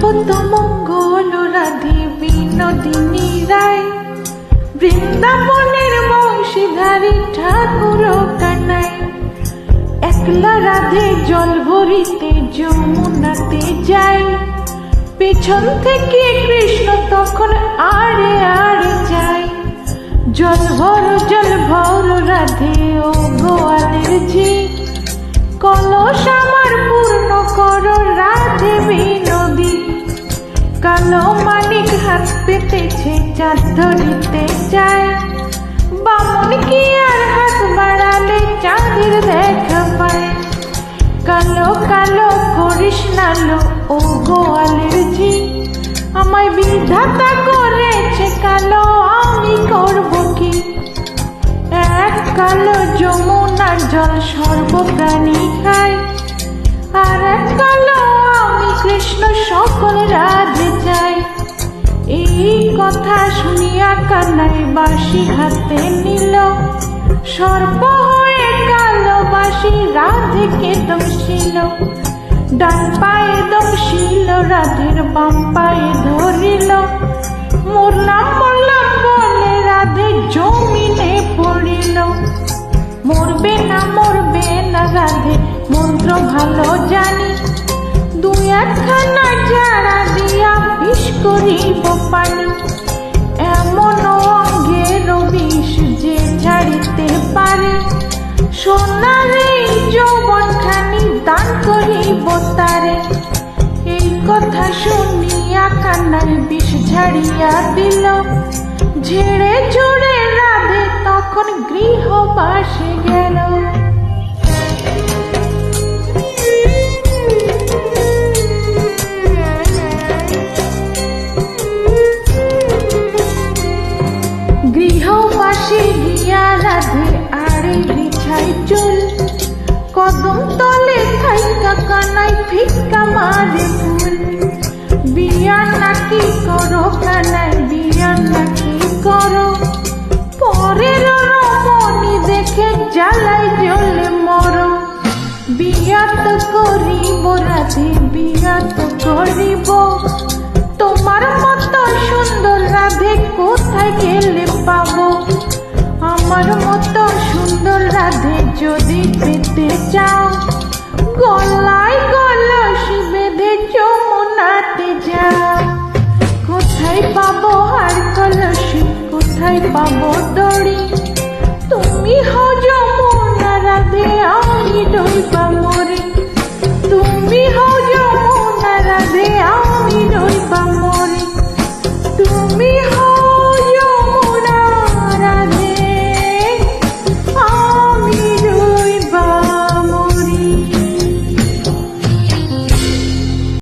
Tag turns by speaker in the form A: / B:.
A: কত মঙ্গল রাধে বিনোদিনী রায়, বৃন্দাবনের বংশীধারী ঠাকুর কানাই। একলা রাধে জল ভরিতে যমুনাতে যায়, পেছন থেকে কৃষ্ণ তখন আড়ে আড়ে যায়। জল ভর রাধে ও গোয়ালের ঝি, কলস আমার পূর্ণ কর রাধে বিনোদী। কালো মানিক হাত পেতেছে চাঁদ ধরিতে চায়, বামন কি আর হাত বাড়ালে চাঁদের দেখা পায়। কালো কালো করিস নালো ও গোয়ালের ঝি, আমায় বিধাতা করেছে কালো, আমি করব কি। এক কালো যমুনার জল সর্বপ্রাণী খায়, আর এক কালো আমি কৃষ্ণ সকল রাধে চাই। এই কথা শুনিয়া কানাই বাঁশি হাতে নিল, সর্প হয়ে কালো বাঁশি রাধেকে দংশিল। ডান পায়ে দংশিল রাধের, বাম পায়ে ধরিল। মরলাম বলে রাধে জমিনে পড়িল। মরবে না রাধে মন্ত্র ভালো জানি, দুই একখানা যারা দিয়া বিষ করিব পানি। এমন অঙ্গের বিষ যে ছাড়িতে পারে, সোনার এই যৌবনখানি দান করিব তারে। এই কথা শুনিয়া কানাই বিষ ঝাড়িয়া দিল, ঝেড়ে ঝুড়ে রাধে তখন গৃহবাসে গেল। গৃহবাসে গিয়া রাধে আড়ে বিছাই চুল, কদম তলে থাইকা কানাই ভিক্ষা মারে ফুল। বিয়া নাকি করো কানাই, বিয়া নাকি করো, পরের রমণী দেখে জ্বালাই জ্বলে মরো। বিয়া তো করিব রাধে, বিয়া তো করিব, তোমার মতো সুন্দর রাধে কোথায় গেলে পাবো। আমার মতো সুন্দর রাধে যদি পেতে চাও, গলায় কলসি বেঁধে যমুনাতে যাও। কোথায় পাবো হার কলসি, কোথায় পাবো দড়ি,